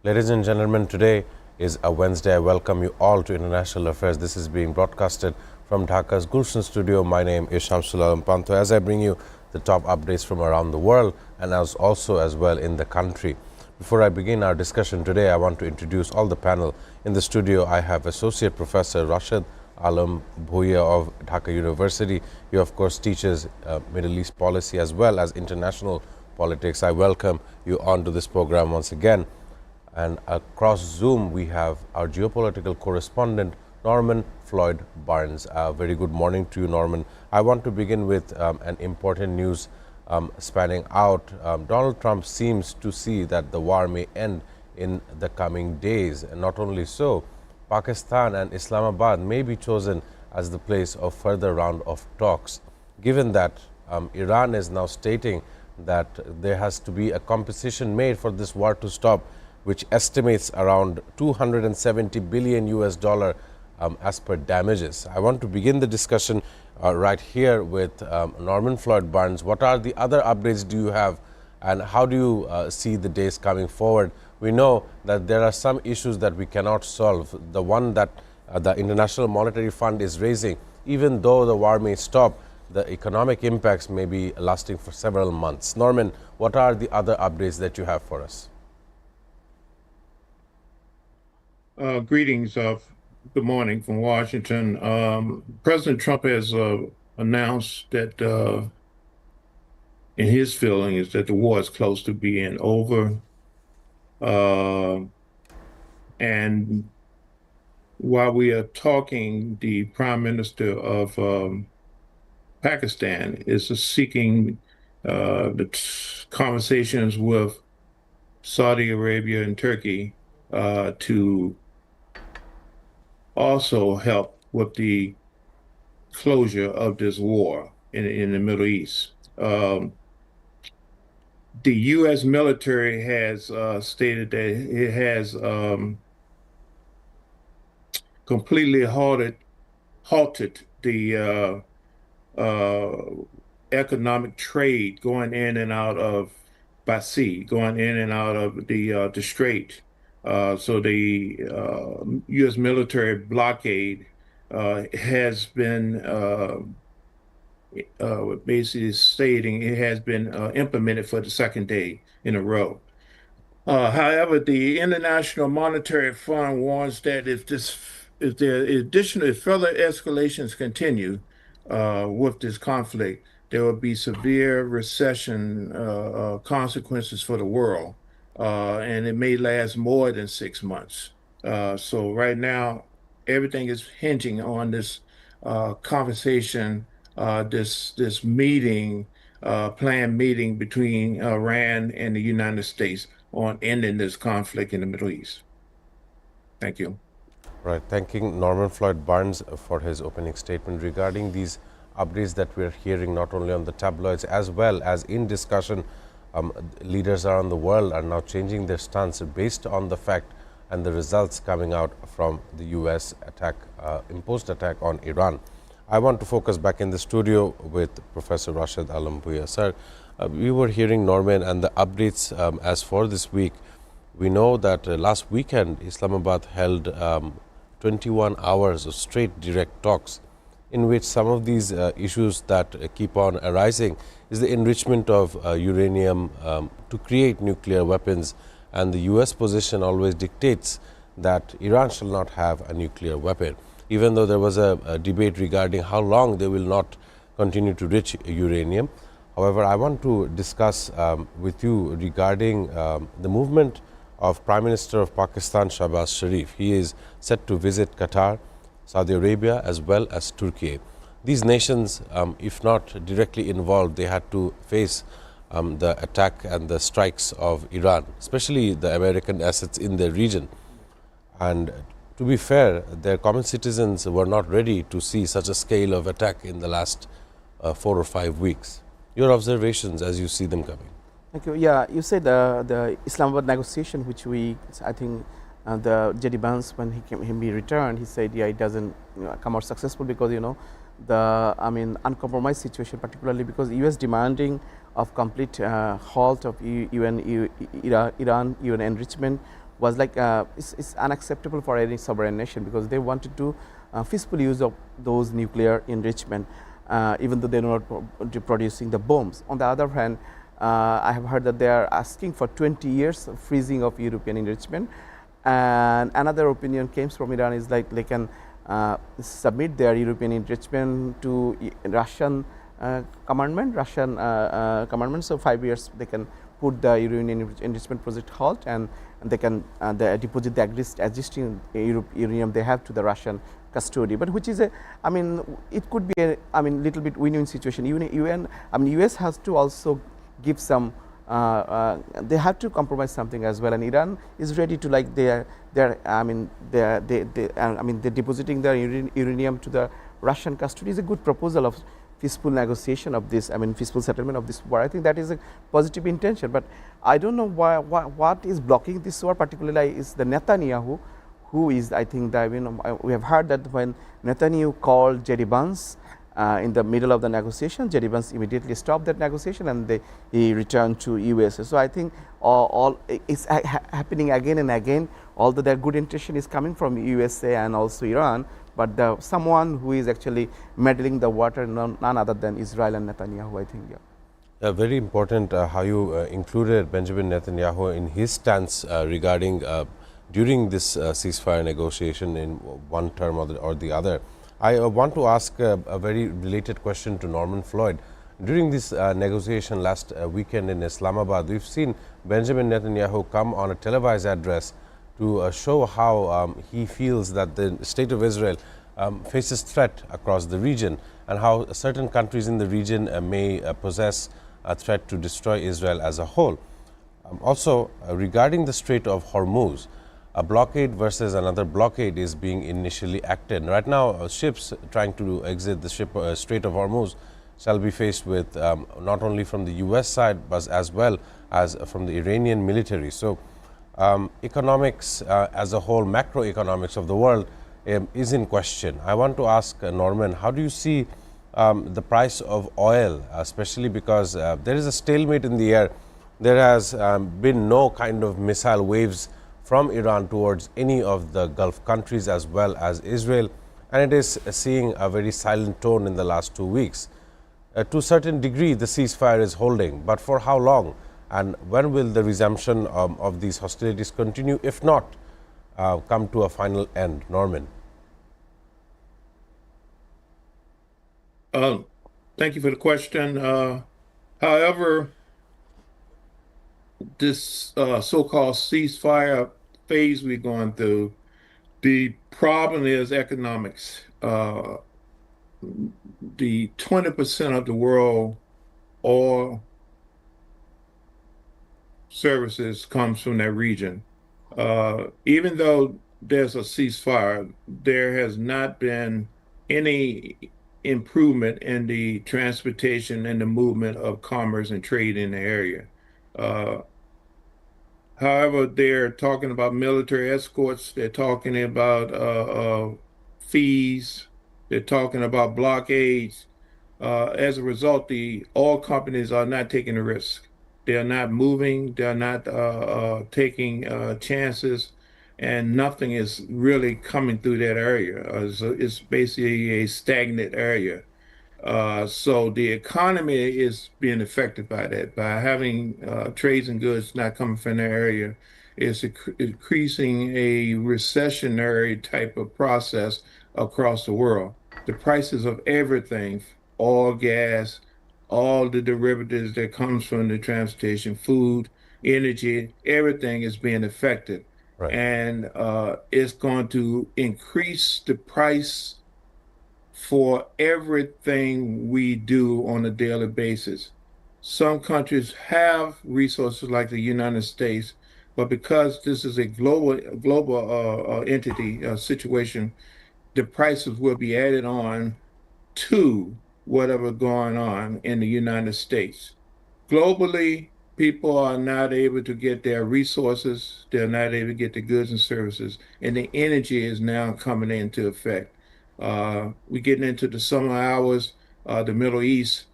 Ladies and gentlemen, today is a Wednesday. I welcome you all to International Affairs. This is being broadcasted from Dhaka's Gulshan studio. My name is Shamsul Alam Panto as I bring you the top updates from around the world and as well in the country. Before I begin our discussion today, I want to introduce all the panel. In the studio, I have Associate Professor Rashid Alam Bhuiya of Dhaka University. He, of course, teaches Middle East policy as well as international politics. I welcome you onto this program once again. And across Zoom, we have our geopolitical correspondent, Norman Floyd Barnes. Very good morning to you, Norman. I want to begin with an important news spanning out. Donald Trump seems to see that the war may end in the coming days. And not only so, Pakistan and Islamabad may be chosen as the place of further round of talks. Given that Iran is now stating that there has to be a compensation made for this war to stop, which estimates around 270 billion US dollar as per damages. I want to begin the discussion right here with Norman Floyd Barnes. What are the other updates do you have, and how do you see the days coming forward? We know that there are some issues that we cannot solve. The one that the International Monetary Fund is raising, even though the war may stop, the economic impacts may be lasting for several months. Norman, what are the other updates that you have for us? Greetings of good morning from Washington. President Trump has announced that in his feeling is that the war is close to being over. And while we are talking, the Prime Minister of Pakistan is seeking the conversations with Saudi Arabia and Turkey to also help with the closure of this war in the Middle East. The U.S. military has stated that it has completely halted the economic trade going in and out of by sea, going in and out of the strait. So the U.S. military blockade has been basically stating it has been implemented for the second day in a row. However, the International Monetary Fund warns that if further escalations continue with this conflict, there will be severe recession consequences for the world. And it may last more than 6 months. So right now, everything is hinging on this conversation, this meeting, planned meeting between Iran and the United States on ending this conflict in the Middle East. Thank you. Right. Thanking Norman Floyd Barnes for his opening statement regarding these updates that we're hearing not only on the tabloids as well as in discussion. Leaders around the world are now changing their stance based on the fact and the results coming out from the U.S. imposed attack on Iran. I want to focus back in the studio with Professor Rashid Alam Bhuiya. Sir, we were hearing Norman and the updates as for this week. We know that last weekend Islamabad held 21 hours of straight direct talks in which some of these issues that keep on arising is the enrichment of uranium to create nuclear weapons, and the U.S. position always dictates that Iran shall not have a nuclear weapon, even though there was a debate regarding how long they will not continue to enrich uranium. However, I want to discuss with you regarding the movement of Prime Minister of Pakistan, Shahbaz Sharif. He is set to visit Qatar, Saudi Arabia as well as Turkey. These nations, if not directly involved, they had to face the attack and the strikes of Iran, especially the American assets in their region. And to be fair, their common citizens were not ready to see such a scale of attack in the last 4 or 5 weeks. Your observations as you see them coming. Thank you. Yeah, you said the Islamabad negotiation, which I think the J.D. Vance, when he returned, he said, yeah, it doesn't come out successful because, uncompromised situation, particularly because U.S. demanding of complete halt of Iran enrichment was like it's unacceptable for any sovereign nation, because they wanted to peaceful use of those nuclear enrichment, even though they're not producing the bombs. On the other hand, I have heard that they are asking for 20 years of freezing of European enrichment. And another opinion came from Iran is like they can submit their European enrichment to Russian commandment. So 5 years they can put the Uranium enrichment project halt, and they can they deposit the existing uranium they have to the Russian custody. But which is a, I mean, it could be a, I mean, little bit win-win situation. UN, I mean, US has to also give some. They have to compromise something as well, and Iran is ready to, like, they're I mean they're depositing their uranium to the Russian custody is a good proposal of peaceful negotiation of this, I mean peaceful settlement of this war. I think that is a positive intention, but I don't know what is blocking this war particularly is the Netanyahu, who is, I think that, you know, we have heard that when Netanyahu called J.D. Vance in the middle of the negotiation, J.D. Vance immediately stopped that negotiation and he returned to USA. So I think all it's happening again and again, although their good intention is coming from USA and also Iran, but someone who is actually meddling the water, none other than Israel and Netanyahu, I think. Yeah. Very important how you included Benjamin Netanyahu in his stance regarding during this ceasefire negotiation in one term or the other. I want to ask a very related question to Norman Floyd. During this negotiation last weekend in Islamabad, we've seen Benjamin Netanyahu come on a televised address to show how he feels that the state of Israel faces threat across the region, and how certain countries in the region may possess a threat to destroy Israel as a whole. Also, regarding the Strait of Hormuz, a blockade versus another blockade is being initially acted. Right now, ships trying to exit the Strait of Hormuz shall be faced with not only from the US side, but as well as from the Iranian military. So, economics as a whole, macroeconomics of the world is in question. I want to ask Norman, how do you see the price of oil, especially because there is a stalemate in the air. There has been no kind of missile waves from Iran towards any of the Gulf countries as well as Israel, and it is seeing a very silent tone in the last 2 weeks. To a certain degree, the ceasefire is holding, but for how long? And when will the resumption of these hostilities continue, if not come to a final end? Norman. Thank you for the question. However, this so-called ceasefire phase we're going through, the problem is economics. The 20% of the world oil services comes from that region. Even though there's a ceasefire, there has not been any improvement in the transportation and the movement of commerce and trade in the area. However, they're talking about military escorts. They're talking about fees. They're talking about blockades. As a result, the oil companies are not taking the risk. They're not moving. They're not taking chances, and nothing is really coming through that area. So it's basically a stagnant area. So the economy is being affected by that. By having trades and goods not coming from the area, it's increasing a recessionary type of process across the world. The prices of everything, oil, gas, all the derivatives that comes from the transportation, food, energy, everything is being affected. Right. And it's going to increase the price for everything we do on a daily basis. Some countries have resources like the United States, but because this is a global entity situation, the prices will be added on to whatever going on in the United States. Globally, people are not able to get their resources, they're not able to get the goods and services, and the energy is now coming into effect. We're getting into the summer hours, the Middle East,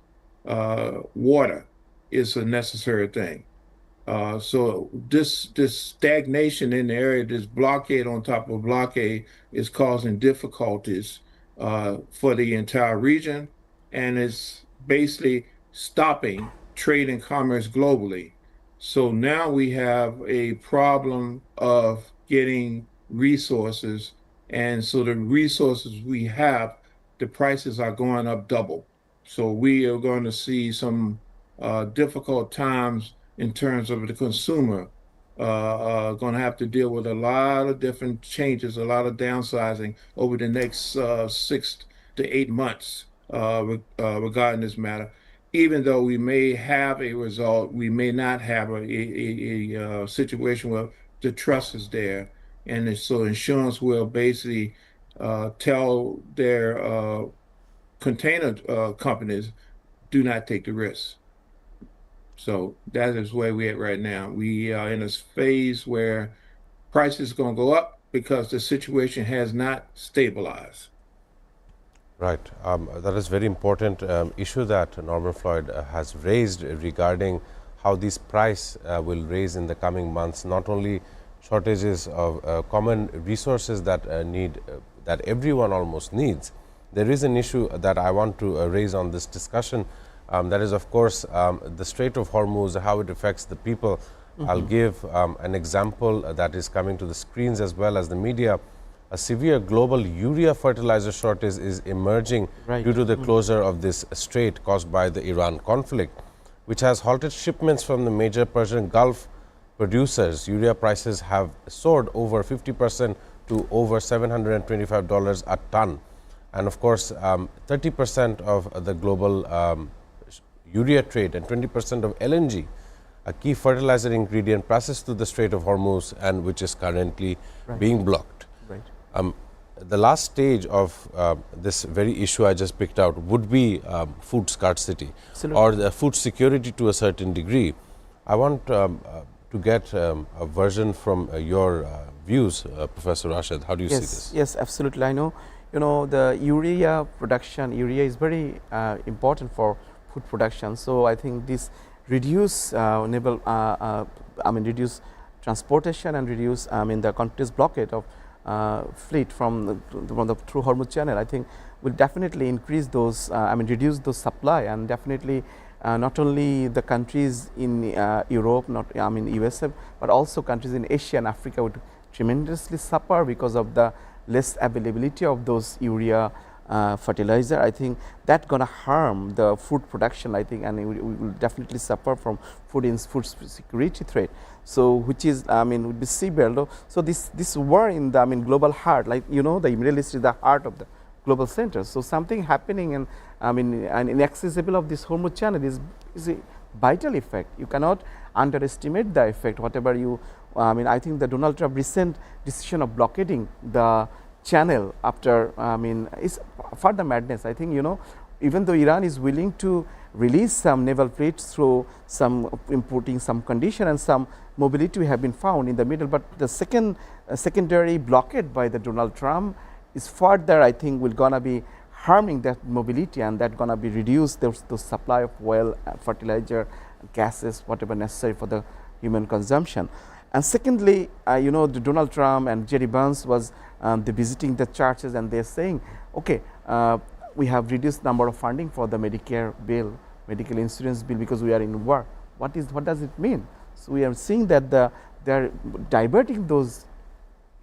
water is a necessary thing. So this stagnation in the area, this blockade on top of blockade, is causing difficulties for the entire region, and it's basically stopping trade and commerce globally. So now we have a problem of getting resources, and so the resources we have, the prices are going up double. So we are going to see some difficult times in terms of the consumer. Going to have to deal with a lot of different changes, a lot of downsizing over the next 6 to 8 months regarding this matter. Even though we may have a result, we may not have a situation where the trust is there. And so insurance will basically tell their container companies, do not take the risk. So that is where we're at right now. We are in a phase where prices are going to go up because the situation has not stabilized. Right. That is very important issue that Norman Floyd has raised regarding how this price will raise in the coming months. Not only shortages of common resources that that everyone almost needs. There is an issue that I want to raise on this discussion. That is, of course, the Strait of Hormuz, how it affects the people. I'll give an example that is coming to the screens as well as the media. A severe global urea fertilizer shortage is emerging due to the closure of this strait caused by the Iran conflict, which has halted shipments from the major Persian Gulf producers. Urea prices have soared over 50% to over $725 a ton. And of course, 30% of the global urea trade and 20% of LNG, a key fertilizer ingredient, passes through the Strait of Hormuz and which is currently being blocked. The last stage of this very issue I just picked out would be food scarcity or the food security to a certain degree. I want to get a version from your views, Professor Rashid. How do you see this? Yes, absolutely. I know, the urea production, urea is very important for food production. So I think this reduce reduce transportation and reduce the continuous blockade of fleet from the through Hormuz Channel. I think will definitely increase those, reduce those supply, and definitely not only the countries in Europe, USA, but also countries in Asia and Africa would tremendously suffer because of the less availability of those urea fertilizer. I think that's going to harm the food production, I think, and we will definitely suffer from food security threat. So which is, would be severe. So this war in the global heart, like the Middle East is the heart of the global center. So something happening and and inaccessible of this Hormuz channel is a vital effect. You cannot underestimate the effect. Whatever you, I think the Donald Trump recent decision of blockading the channel after, is further madness. I think, even though Iran is willing to release some naval fleets through some importing some condition and some mobility we have been found in the middle, but the secondary blockade by the Donald Trump is further, I think, will gonna be harming that mobility, and that gonna be reduce the supply of oil, fertilizer, gases, whatever necessary for the human consumption. And secondly, the Donald Trump and Jerry Burns was they visiting the churches, and they're saying, okay, we have reduced number of funding for the Medicare bill, medical insurance bill, because we are in war. What does it mean? So we are seeing that they're diverting those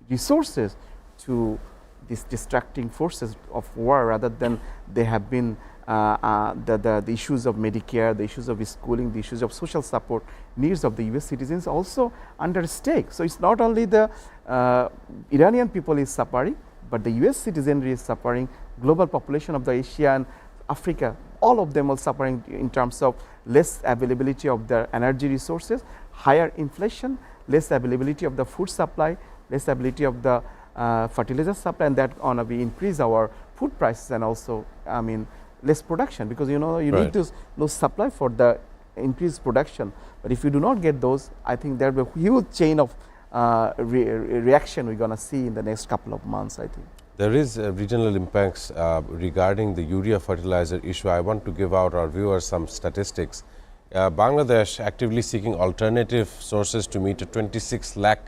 resources to these distracting forces of war, rather than they have been the issues of Medicare, the issues of schooling, the issues of social support needs of the US citizens also under stake. So it's not only the Iranian people is suffering, but the US citizenry is suffering, global population of the Asia and Africa, all of them are suffering in terms of less availability of their energy resources, higher inflation, less availability of the food supply, less availability of the fertilizer supply, and that gonna be increase our food prices, and also less production, because you need to supply for the increased production. But if you do not get those, I think there will be a huge chain of reaction we're gonna see in the next couple of months, I think. There is regional impacts regarding the urea fertilizer issue. I want to give out our viewers some statistics. Bangladesh actively seeking alternative sources to meet a 26 lakh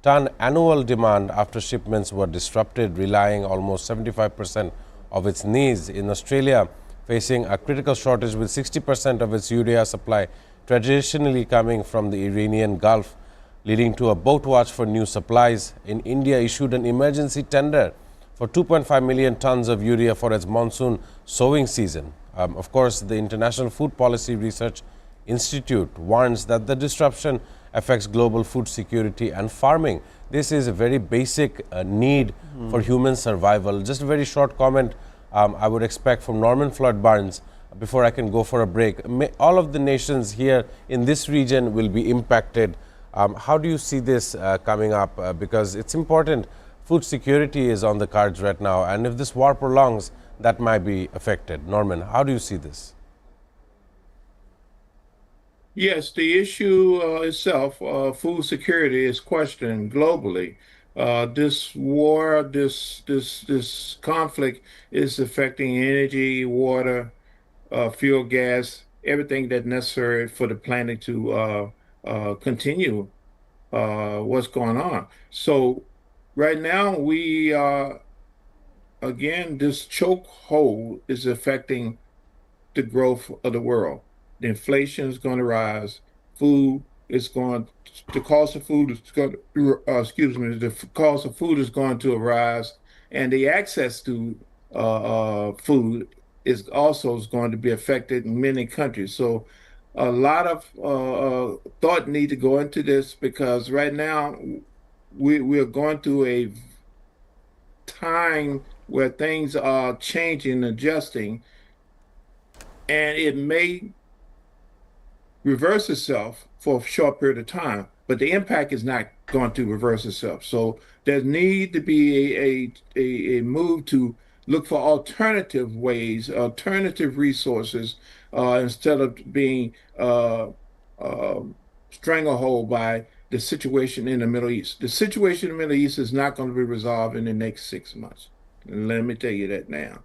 ton annual demand after shipments were disrupted, relying almost 75% of its needs. In Australia, facing a critical shortage with 60% of its urea supply traditionally coming from the Iranian Gulf, leading to a boat watch for new supplies. In India, issued an emergency tender for 2.5 million tons of urea for its monsoon sowing season. Of course, the International Food Policy Research Institute warns that the disruption affects global food security and farming. This is a very basic need for human survival. Just a very short comment I would expect from Norman Floyd Barnes before I can go for a break. All of the nations here in this region will be impacted. How do you see this coming up? Because it's important. Food security is on the cards right now, and if this war prolongs, that might be affected. Norman, how do you see this? Yes, the issue itself, food security, is questioned globally. This war, this conflict is affecting energy, water, fuel, gas, everything that's necessary for the planet to continue what's going on. So right now we are, again, this chokehold is affecting the growth of the world. The inflation is going to rise. Food is going. The cost of food is going. The cost of food is going to rise, and the access to food is also going to be affected in many countries. So, a lot of thought need to go into this because right now we are going through a time where things are changing, adjusting, and it may reverse itself for a short period of time, but the impact is not going to reverse itself. So there need to be a move to look for alternative ways, alternative resources, instead of being stranglehold by the situation in the Middle East. The situation in the Middle East is not going to be resolved in the next 6 months. Let me tell you that now.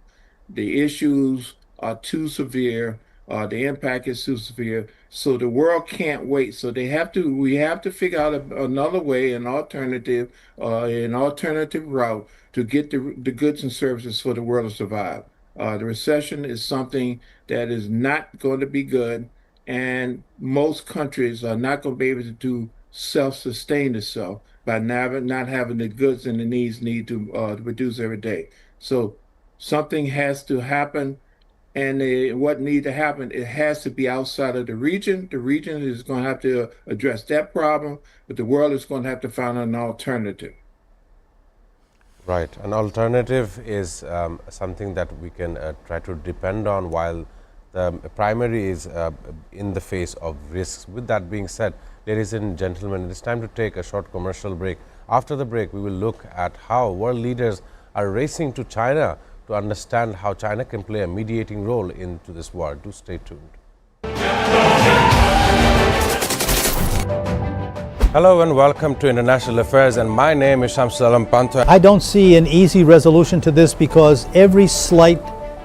The issues are too severe. The impact is too severe, so the world can't wait. So we have to figure out another way, an alternative route to get the goods and services for the world to survive. The recession is something that is not going to be good, and most countries are not going to be able to self-sustain itself by not having the goods and the needs need to produce every day. So something has to happen. And what needs to happen, it has to be outside of the region. The region is going to have to address that problem, but the world is going to have to find an alternative. Right. An alternative is something that we can try to depend on while the primary is in the face of risks. With that being said, ladies and gentlemen, it is time to take a short commercial break. After the break, we will look at how world leaders are racing to China to understand how China can play a mediating role into this war. Do stay tuned. Hello and welcome to International Affairs, and my name is Shamsul Alam Panto. I don't see an easy resolution to this because every slight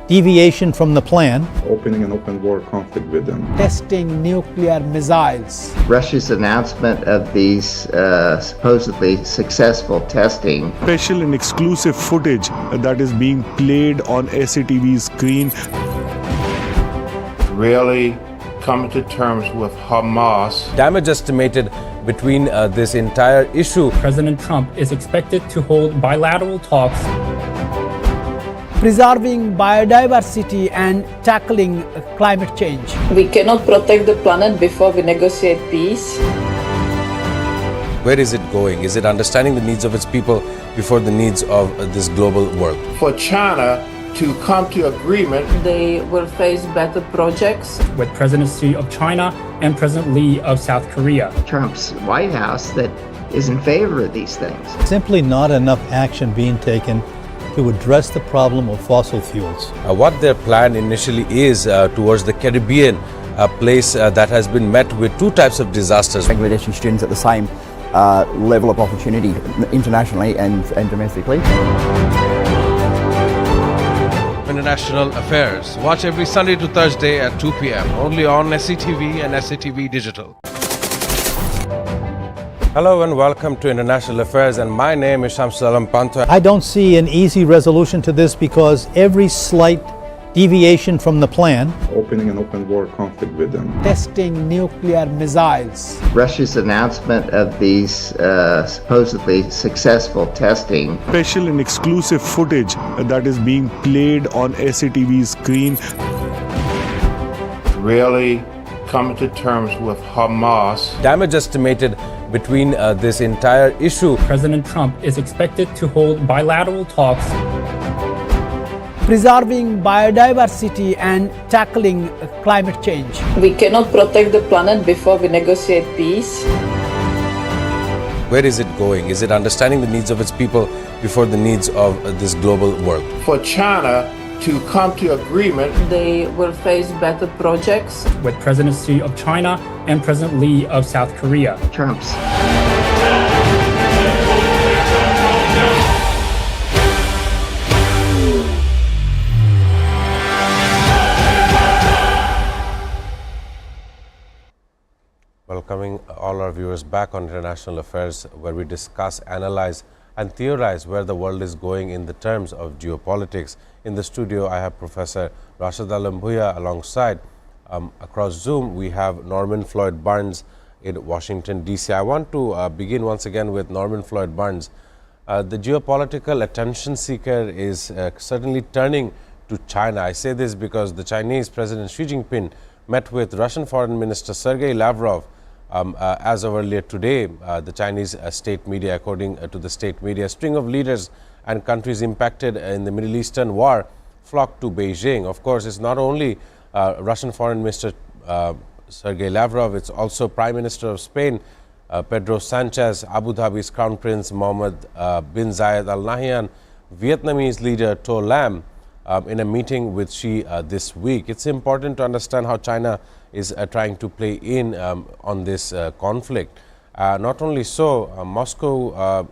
deviation from the plan, opening an open war conflict with them, testing nuclear missiles, Russia's announcement of these supposedly successful testing, special and exclusive footage that is being played on SATV screen, Really coming to terms with Hamas. Damage estimated between this entire issue. President Trump is expected to hold bilateral talks, preserving biodiversity and tackling climate change. We cannot protect the planet before we negotiate peace. Where is it going? Is it understanding the needs of its people before the needs of this global world? For China to come to agreement, They will face better projects. with President Xi of China and President Lee of South Korea. Trump's White House that is in favor of these things. simply not enough action being taken to address the problem of fossil fuels. What their plan initially is towards the Caribbean, a place that has been met with two types of disasters. Bangladeshi students at the same level of opportunity internationally and domestically. International Affairs. Watch every Sunday to Thursday at 2 p.m. only on SATV and SATV Digital. Hello and welcome to International Affairs, and my name is Shamsul Panto. I don't see an easy resolution to this because every slight deviation from the plan, opening an open war conflict with them, testing nuclear missiles. Russia's announcement of these supposedly successful testing. Special and exclusive footage that is being played on SATV's screen. Really coming to terms with Hamas. Damage estimated between this entire issue. President Trump is expected to hold bilateral talks. Preserving biodiversity and tackling climate change. We cannot protect the planet before we negotiate peace. Where is it going? Is it understanding the needs of its people before the needs of this global world? For China to come to agreement, They will face better projects. With President Xi of China and President Lee of South Korea. Trump's Welcoming all our viewers back on International Affairs, where we discuss, analyze and theorize where the world is going in the terms of geopolitics. In the studio, I have Professor Rashid Alam-Bhuiya alongside. Across Zoom, we have Norman Floyd Barnes in Washington, D.C. I want to begin once again with Norman Floyd Barnes. The geopolitical attention seeker is certainly turning to China. I say this because the Chinese President Xi Jinping met with Russian Foreign Minister Sergei Lavrov. As of earlier today, the Chinese state media, according to the state media, a string of leaders and countries impacted in the Middle Eastern war flocked to Beijing. Of course, it's not only Russian Foreign Minister Sergei Lavrov, it's also Prime Minister of Spain, Pedro Sanchez, Abu Dhabi's Crown Prince Mohammed bin Zayed Al Nahyan, Vietnamese leader To Lam, in a meeting with Xi this week. It's important to understand how China is trying to play in on this conflict. Not only so, Moscow,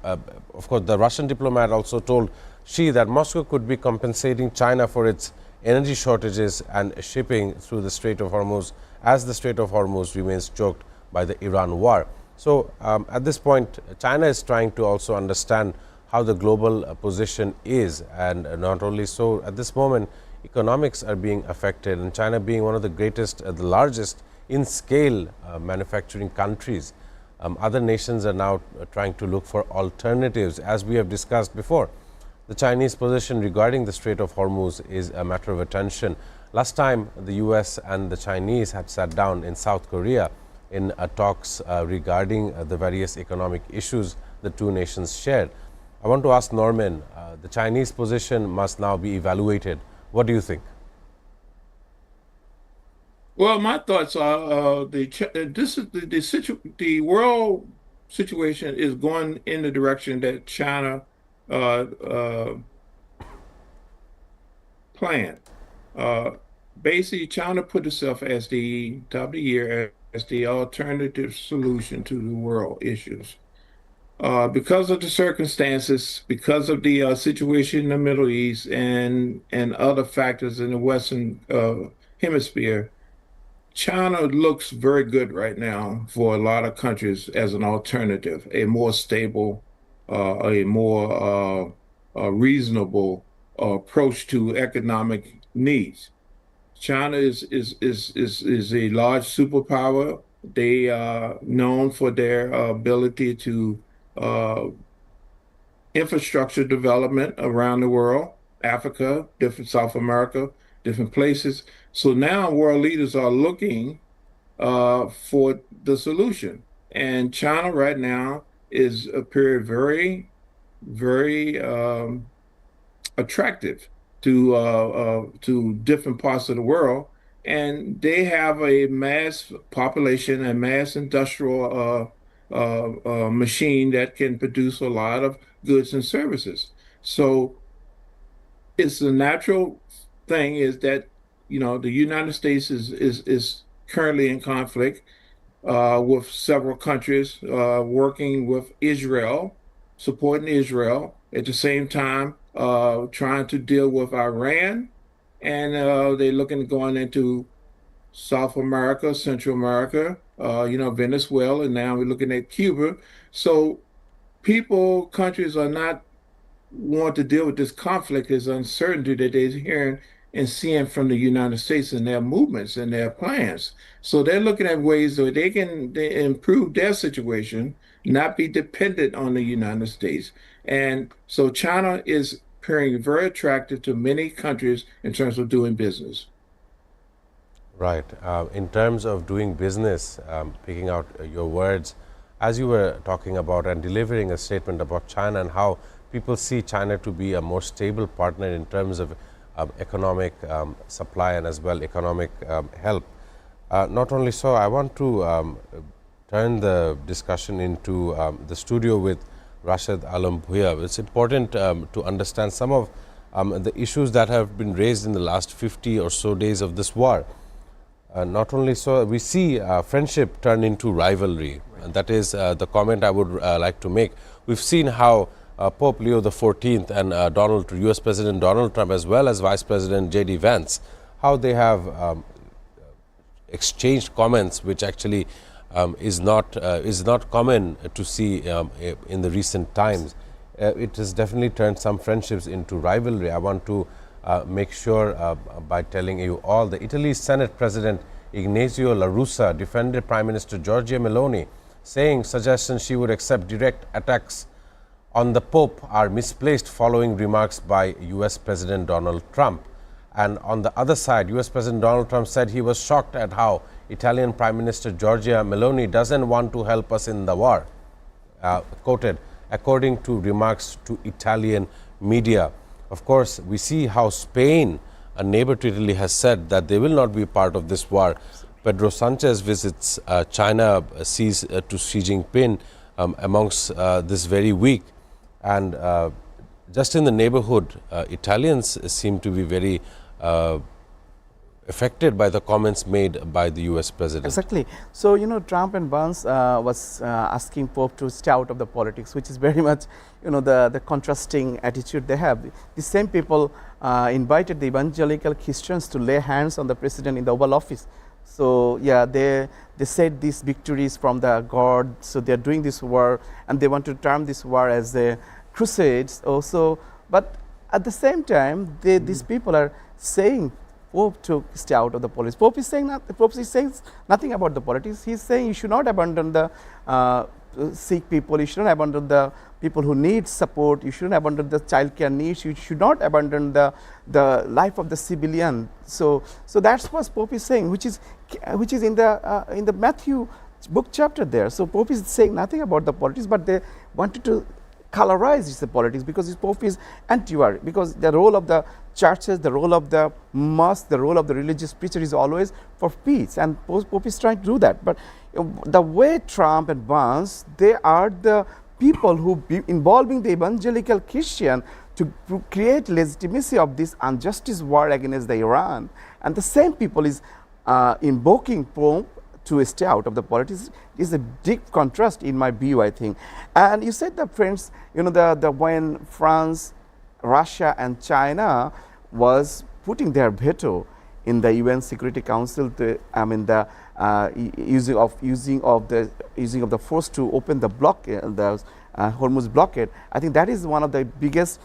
of course, the Russian diplomat also told Xi that Moscow could be compensating China for its energy shortages and shipping through the Strait of Hormuz, as the Strait of Hormuz remains choked by the Iran war. So at this point, China is trying to also understand how the global position is, and not only so, at this moment economics are being affected, and China being one of the greatest, the largest in scale manufacturing countries. Other nations are now trying to look for alternatives. As we have discussed before, the Chinese position regarding the Strait of Hormuz is a matter of attention. Last time the US and the Chinese had sat down in South Korea in talks regarding the various economic issues the two nations shared. I want to ask Norman, the Chinese position must now be evaluated. What do you think? well, my thoughts are the world situation is going in the direction that China planned. Basically, China put itself as the top of the year as the alternative solution to the world issues. Because of the circumstances, because of the situation in the Middle East and other factors in the Western hemisphere, China looks very good right now for a lot of countries as an alternative, a more stable, a more reasonable approach to economic needs. China is a large superpower. They are known for their ability to infrastructure development around the world, Africa, different South America, different places. So now world leaders are looking for the solution. And China right now is appearing very, very attractive to different parts of the world. And they have a mass population, a mass industrial machine that can produce a lot of goods and services. So it's a natural thing is that, you know, the United States is currently in conflict with several countries working with Israel, supporting Israel, at the same time trying to deal with Iran and they're looking at going into South America, Central America, Venezuela, and now we're looking at Cuba. So countries are not want to deal with this conflict, this uncertainty that they're hearing and seeing from the United States and their movements and their plans. So they're looking at ways that they improve their situation, not be dependent on the United States. And so China is appearing very attractive to many countries in terms of doing business. Right. In terms of doing business, picking out your words, as you were talking about and delivering a statement about China and how people see China to be a more stable partner in terms of economic supply and as well economic help. Not only so, I want to turn the discussion into the studio with Rashid Alam Bhuiya. It's important to understand some of the issues that have been raised in the last 50 or so days of this war. Not only so, we see friendship turn into rivalry. And that is the comment I would like to make. We've seen how Pope Leo XIV and US President Donald Trump, as well as Vice President J.D. Vance, how they have exchanged comments which actually is not common to see in the recent times. It has definitely turned some friendships into rivalry. I want to make sure by telling you all, the Italy's Senate President Ignazio La Russa defended Prime Minister Giorgia Meloni, saying suggestions she would accept direct attacks on the Pope are misplaced following remarks by US President Donald Trump. And on the other side, US President Donald Trump said he was shocked at how Italian Prime Minister Giorgia Meloni doesn't want to help us in the war. Quoted, according to remarks to Italian media. Of course, we see how Spain, a neighbor to Italy, has said that they will not be part of this war. Pedro Sanchez visits China, sees to Xi Jinping amongst this very week. And just in the neighborhood, Italians seem to be very affected by the comments made by the US President. Exactly. So, Trump and Vance was asking Pope to stay out of the politics, which is very much, the contrasting attitude they have. The same people invited the evangelical Christians to lay hands on the president in the Oval Office. So, yeah, they said this victory is from the God, so they're doing this war, and they want to term this war as a crusades also. But at the same time, these people are saying Pope to stay out of the politics. Pope is saying nothing about the politics. He's saying you should not abandon the sick people. You shouldn't abandon the people who need support. You shouldn't abandon the childcare needs. You should not abandon the life of the civilian. So that's what Pope is saying, which is in the Matthew book chapter there. So Pope is saying nothing about the politics, but they wanted to colorize the politics because this Pope is anti-war, because the role of the churches, the role of the mosque, the role of the religious preacher is always for peace, and Pope is trying to do that. But the way Trump and Vance, they are the people who be involving the evangelical Christian to create legitimacy of this injustice war against the Iran, and the same people is invoking Pope to stay out of the politics is a deep contrast in my view, I think. And you said the friends, when France, Russia and China was putting their veto in the UN Security Council, using of the force to open the blockade, the Hormuz blockade. I think that is one of the biggest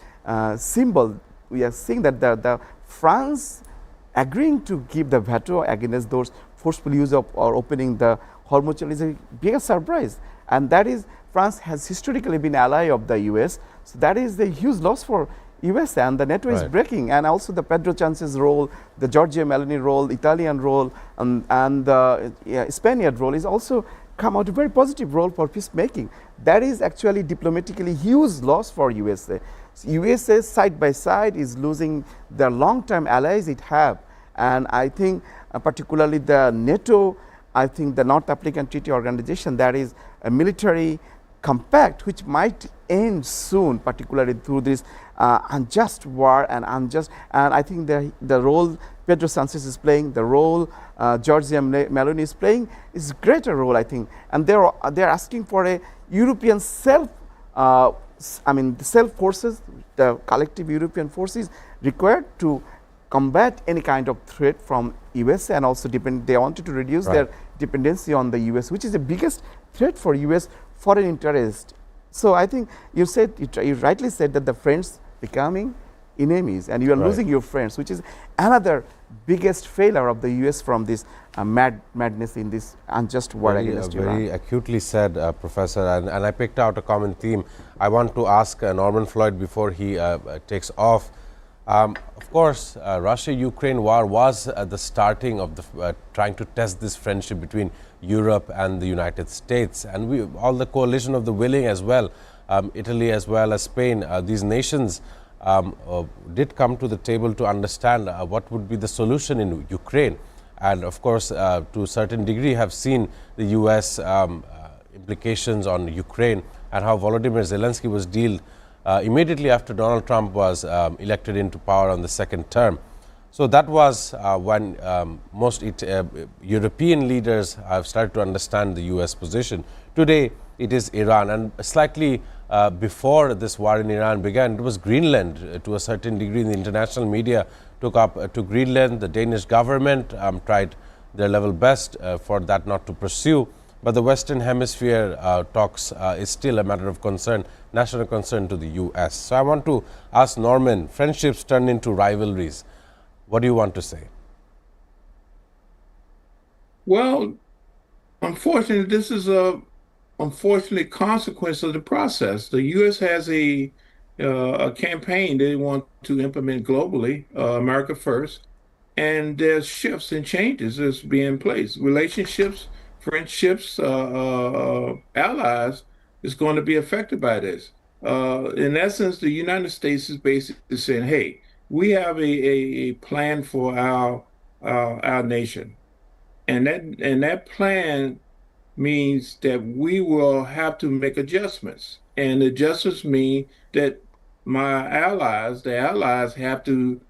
symbol. We are seeing that the France agreeing to give the veto against those forceful use of or opening the Hormuz Channel is a biggest surprise, and that is France has historically been ally of the US, so that is the huge loss for US, and the NATO is breaking, and also the Pedro Sanchez's role, the Giorgia Meloni role, Italian role, and the Spaniard role is also come out a very positive role for peacemaking. That is actually diplomatically huge loss for USA. So USA side by side is losing the long-term allies it have, and I think particularly the NATO, I think the North African Treaty Organization, that is a military compact which might end soon, particularly through this unjust war and I think the role Pedro Sanchez is playing, the role Giorgia Meloni is playing is greater role, I think, and they're asking for a European self forces, the collective European forces required to combat any kind of threat from US, and also they wanted to reduce their dependency on the US, which is the biggest threat for US foreign interest. So I think you rightly said that the friends becoming enemies, and you are losing your friends, which is another biggest failure of the US from this madness in this unjust war against Iran. Very acutely said, Professor, and I picked out a common theme. I want to ask Norman Floyd before he takes off. Of course, Russia-Ukraine war was the starting of the trying to test this friendship between Europe and the United States, and all the coalition of the willing as well, Italy as well as Spain, these nations did come to the table to understand what would be the solution in Ukraine, and of course to a certain degree have seen the US implications on Ukraine and how Volodymyr Zelensky was dealt immediately after Donald Trump was elected into power on the second term. So that was when most European leaders have started to understand the US position. Today it is Iran, and slightly before this war in Iran began, it was Greenland to a certain degree. The international media took up to Greenland. The Danish government tried their level best for that not to pursue. But the Western Hemisphere talks is still a matter of concern, national concern to the US. So I want to ask Norman, friendships turn into rivalries. What do you want to say? Well, unfortunately, this is a unfortunate consequence of the process. The U.S. has a campaign they want to implement globally, America First, and there's shifts and changes that's being placed. Relationships, friendships, allies is going to be affected by this. In essence, the United States is basically saying, "Hey, we have a plan for our nation, and that plan means that we will have to make adjustments, and adjustments mean that the allies have to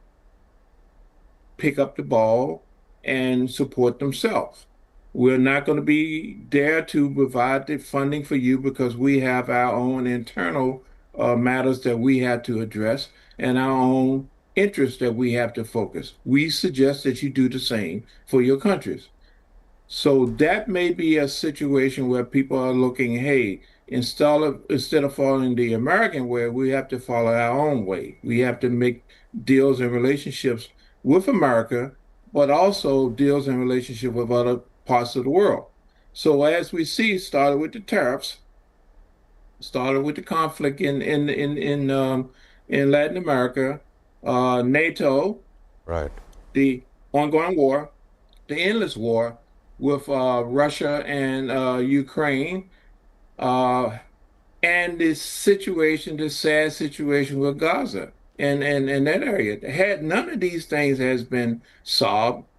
pick up the ball and support themselves. We're not going to be there to provide the funding for you because we have our own internal matters that we have to address and our own interests that we have to focus. We suggest that you do the same for your countries." So that may be a situation where people are looking, hey, instead of following the American way, we have to follow our own way. We have to make deals and relationships with America, but also deals and relationship with other parts of the world. So as we see, started with the tariffs, started with the conflict in Latin America, NATO, the ongoing war, the endless war with Russia and Ukraine, and this sad situation with Gaza and that area. Had none of these things has been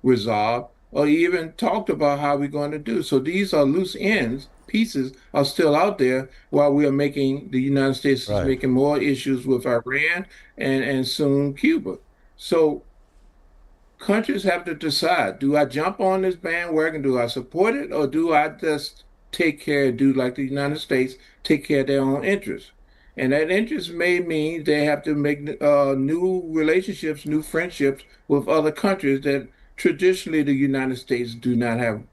resolved, or even talked about how we're going to do. So these are loose ends, pieces are still out there while we are the United States is making more issues with Iran and soon Cuba. So countries have to decide, do I jump on this bandwagon, do I support it, or do I just do like the United States, take care of their own interests? And that interest may mean they have to make new relationships, new friendships with other countries that traditionally the United States do not have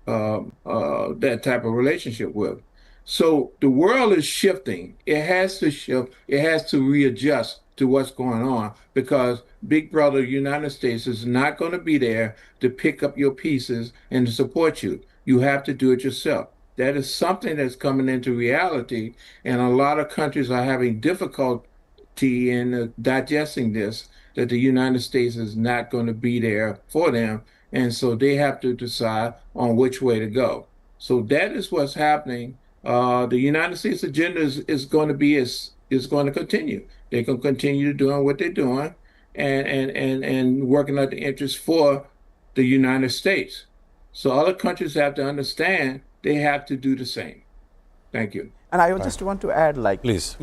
that type of relationship with. So the world is shifting. It has to shift. It has to readjust to what's going on, because Big Brother United States is not going to be there to pick up your pieces and to support you. You have to do it yourself. That is something that's coming into reality, and a lot of countries are having difficulty in digesting this, that the United States is not going to be there for them, and so they have to decide on which way to go. So that is what's happening. The United States agenda is going to continue. They can continue doing what they're doing and working out the interests for the United States. So other countries have to understand they have to do the same. Thank you. And I just want to add, please.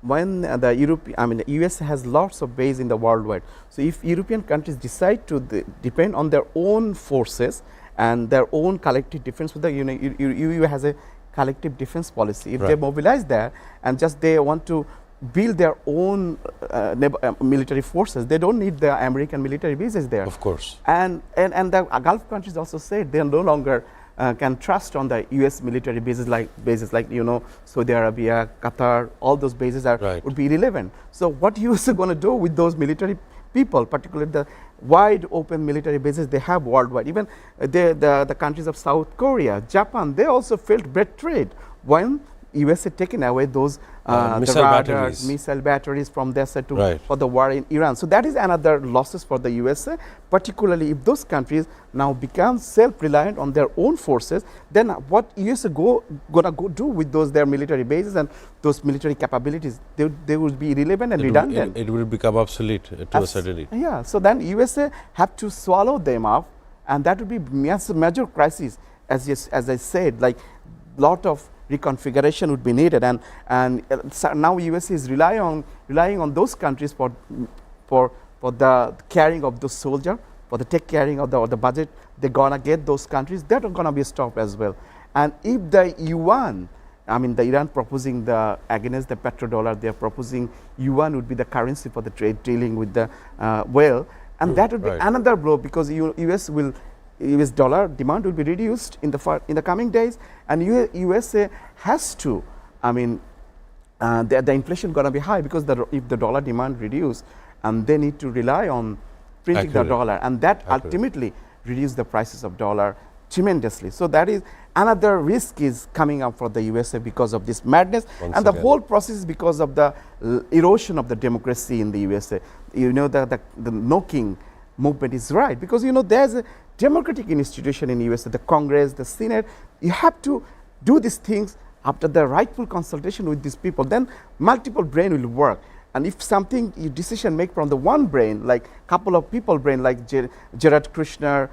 When the US has lots of base in the worldwide. So if European countries decide to depend on their own forces and their own collective defense, with the EU has a collective defense policy. If they mobilize that and just they want to build their own military forces. They don't need the American military bases there. Of course. And the Gulf countries also said they no longer can trust on the U.S. military bases like Saudi Arabia, Qatar. All those bases would be irrelevant. So what U.S. is going to do with those military people, particularly the wide open military bases they have worldwide? Even the countries of South Korea, Japan, they also felt betrayed when U.S. had taken away those missile batteries from their side for the war in Iran. So that is another losses for the USA, particularly if those countries now become self-reliant on their own forces. Then what USA gonna go do with their military bases and those military capabilities? They would be irrelevant and redundant. It will become obsolete to a certain extent. Yeah. So then USA have to swallow them up, and that would be major crisis. As I said, like lot of reconfiguration would be needed, and so now USA is relying on those countries for the carrying of those soldiers, for the take caring of the budget. They're gonna get those countries that are gonna be stopped as well. And if the yuan, I mean the Iran proposing against the petrodollar, they are proposing yuan would be the currency for the trade dealing with the and that would be another blow, because US dollar demand will be reduced in the coming days, and USA has to, I mean, the inflation going to be high, because if the dollar demand reduce, and they need to rely on printing the dollar, and that ultimately reduce the prices of dollar tremendously. So that is another risk is coming up for the USA because of this madness, and the whole process is because of the erosion of the democracy in the USA. You know, the no king movement is right, because there's a democratic institution in USA, the Congress, the Senate. You have to do these things after the rightful consultation with these people. Then multiple brain will work. And if something you decision make from the one brain, like couple of people brain, like Jared Kushner,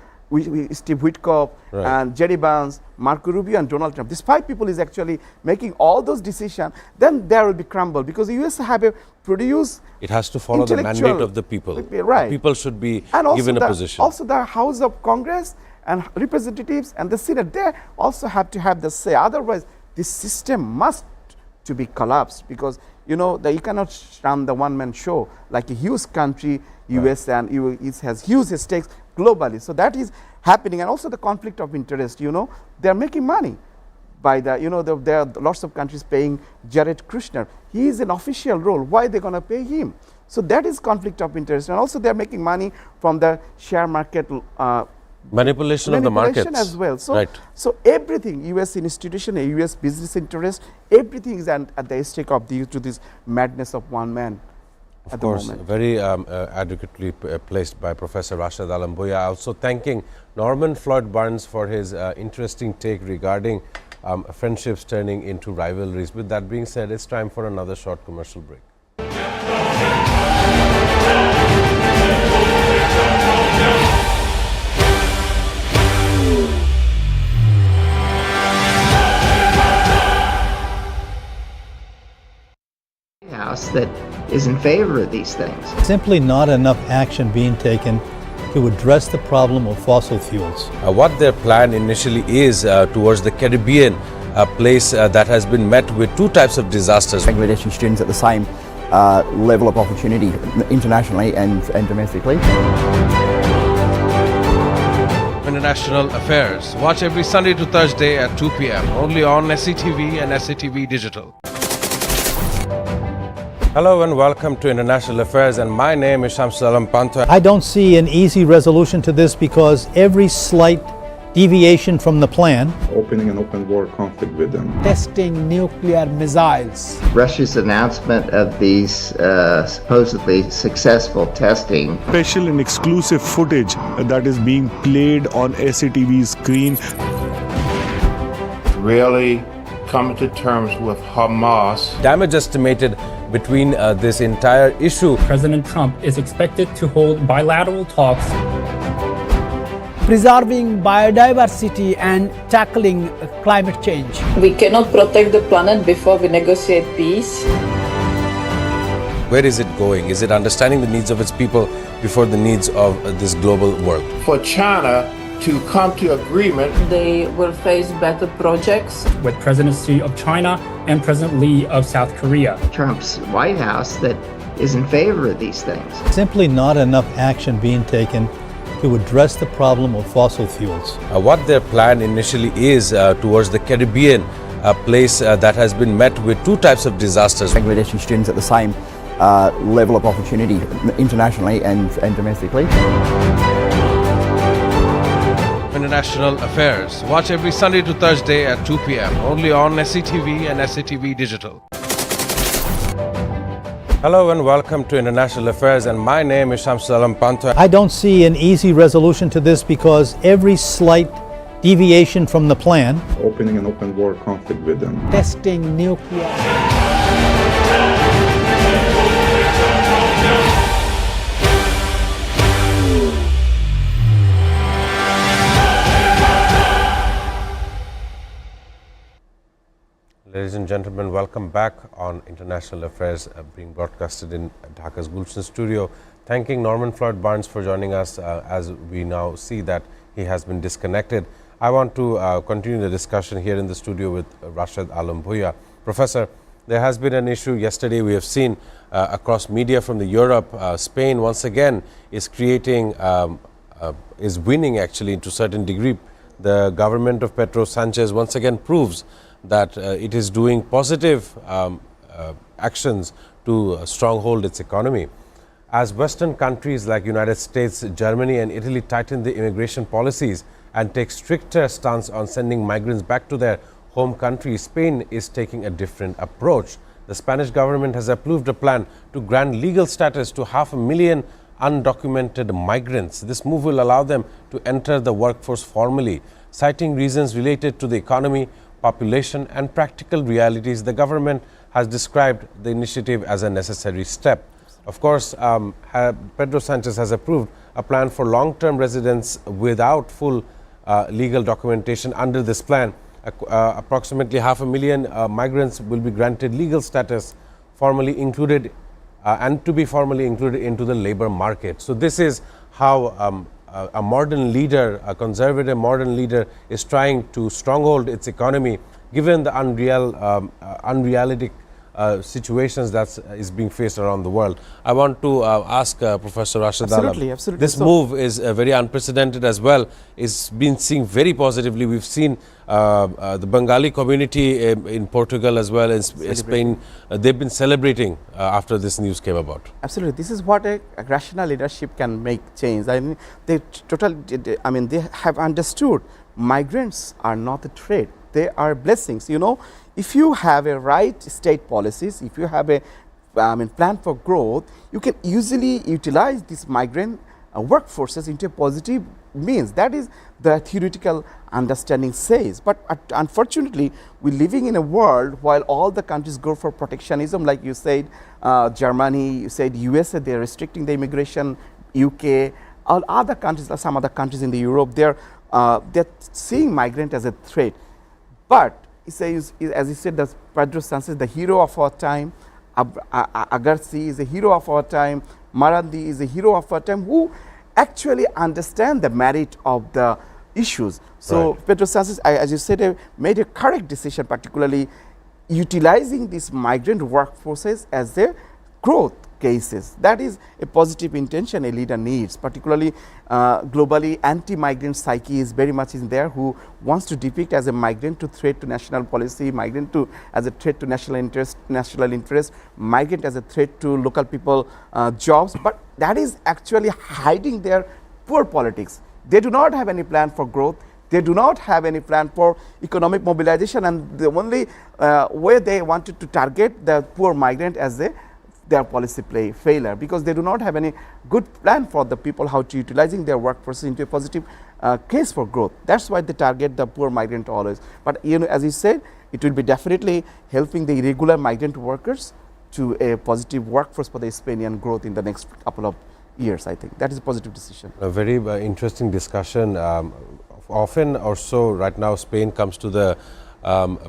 Steve Witkoff, and Jerry Burns, Marco Rubio, and Donald Trump. These 5 people is actually making all those decisions. Then there will be crumble, because the US have produced. It has to follow the mandate of the people. Right. People should be given a position. Also, the House of Congress and Representatives and the Senate, they also have to have the say. Otherwise, this system must to be collapsed, because you cannot run the one-man show like a huge country, US, and it has huge stakes globally. So that is happening, and also the conflict of interest. They are making money by there are lots of countries paying Jared Kushner. He is an official role. Why are they going to pay him? So that is conflict of interest, and also they are making money from the share market manipulation of the markets as well. So so everything, US institution, US business interest, everything is at the stake of to this madness of one man. Of course, very adequately placed by Professor Rashad Alamboya. Also thanking Norman Floyd Burns for his interesting take regarding friendships turning into rivalries. With that being said, it's time for another short commercial break. House that is in favor of these things. Simply not enough action being taken to address the problem of fossil fuels. What their plan initially is towards the Caribbean, a place that has been met with 2 types of disasters. Bangladeshi students at the same level of opportunity internationally and domestically. International Affairs. Watch every Sunday to Thursday at 2 p.m. only on SATV and SATV Digital. Hello and welcome to International Affairs, and my name is Shamsul Pantho. I don't see an easy resolution to this, because every slight deviation from the plan, opening an open war conflict with them, testing nuclear missiles, Russia's announcement of these supposedly successful testing, Special and exclusive footage that is being played on SATV's screen. Really coming to terms with Hamas. Damage estimated between this entire issue. President Trump is expected to hold bilateral talks. preserving biodiversity and tackling climate change. We cannot protect the planet before we negotiate peace. Where is it going? Is it understanding the needs of its people before the needs of this global world? For China, to come to agreement. They will face better projects. With President Xi of China and President Lee of South Korea. Trump's White House that is in favor of these things. Simply not enough action being taken to address the problem of fossil fuels. What their plan initially is towards the Caribbean, a place that has been met with two types of disasters. Bangladeshi students at the same level of opportunity internationally and domestically. International Affairs. Watch every Sunday to Thursday at 2 p.m. only on SATV and SATV Digital. Hello and welcome to International Affairs, and my name is Shamsul Pantho. I don't see an easy resolution to this because every slight deviation from the plan, Opening an open war conflict with them. Testing nuclear. Ladies and gentlemen, welcome back on International Affairs, being broadcasted in Dhaka's Gulshan studio. Thanking Norman Floyd Barnes for joining us as we now see that he has been disconnected. I want to continue the discussion here in the studio with Rashid Alam Bhuiya. Professor, there has been an issue yesterday we have seen across media from the Europe. Spain once again is creating, is winning actually to a certain degree. The government of Pedro Sanchez once again proves that it is doing positive actions to stronghold its economy. As Western countries like United States, Germany and Italy tighten the immigration policies and take stricter stance on sending migrants back to their home country, Spain is taking a different approach. The Spanish government has approved a plan to grant legal status to 500,000 undocumented migrants. This move will allow them to enter the workforce formally. Citing reasons related to the economy, population and practical realities, the government has described the initiative as a necessary step. Of course, Pedro Sanchez has approved a plan for long-term residents without full legal documentation. Under this plan, approximately 500,000 migrants will be granted legal status, formally included and to be formally included into the labor market. So this is how a modern leader, a conservative modern leader, is trying to stronghold its economy, given the unrealistic situations that is being faced around the world. I want to ask Professor Rashid Alam. Absolutely. This move is very unprecedented as well. It's been seen very positively. We've seen the Bengali community in Portugal as well as Spain. They've been celebrating after this news came about. Absolutely, this is what a rational leadership can make change. I mean, they have understood migrants are not a threat; they are blessings. You know, if you have a right state policies, if you have a plan for growth, you can easily utilize these migrant workforces into a positive means. That is the theoretical understanding says. But unfortunately, we're living in a world while all the countries go for protectionism, like you said, Germany, you said USA, they're restricting the immigration, UK, all other countries, some other countries in the Europe, they're seeing migrant as a threat. But he says, as he said, that Pedro Sanchez, the hero of our time, Agarsi is a hero of our time, Marandi is a hero of our time, who actually understand the merit of the issues. So right. Pedro Sanchez, as you said, made a correct decision, particularly utilizing these migrant workforces as their growth cases. That is a positive intention a leader needs, particularly globally anti-migrant psyche is very much in there, who wants to depict as a migrant to threat to national policy, migrant to as a threat to national interest, migrant as a threat to local people jobs, but that is actually hiding their poor politics. They do not have any plan for growth. They do not have any plan for economic mobilization, and the only way they wanted to target the poor migrant as their policy failure, because they do not have any good plan for the people how to utilizing their workforce into a positive case for growth. That's why they target the poor migrant always. But you know, as you said, it will be definitely helping the irregular migrant workers to a positive workforce for the Spanian growth in the next couple of years. I think that is a positive decision. A very interesting discussion. Often or so right now Spain comes to the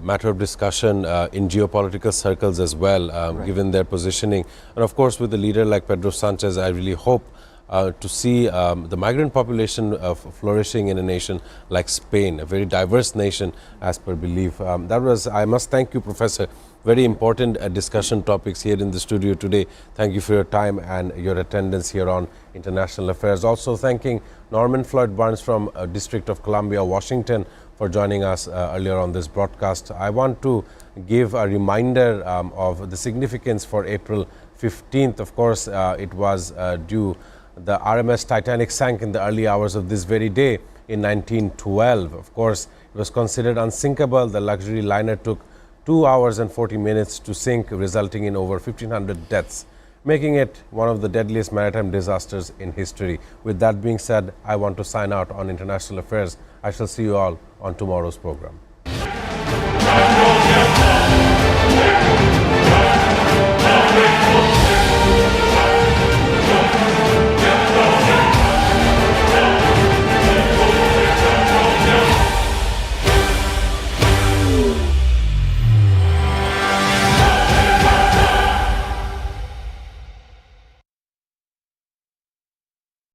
matter of discussion in geopolitical circles as well, right. Given their positioning. And of course with a leader like Pedro Sanchez, I really hope to see the migrant population flourishing in a nation like Spain, a very diverse nation as per belief. That was, I must thank you, Professor. Very important discussion topics here in the studio today. Thank you for your time and your attendance here on International Affairs. Also thanking Norman Floyd Barnes from District of Columbia, Washington, for joining us earlier on this broadcast. I want to give a reminder of the significance for April 15th. Of course, it was due the RMS Titanic sank in the early hours of this very day in 1912. Of course, it was considered unsinkable. The luxury liner took 2 hours and 40 minutes to sink, resulting in over 1,500 deaths, making it one of the deadliest maritime disasters in history. With that being said, I want to sign out on International Affairs. I shall see you all on tomorrow's program.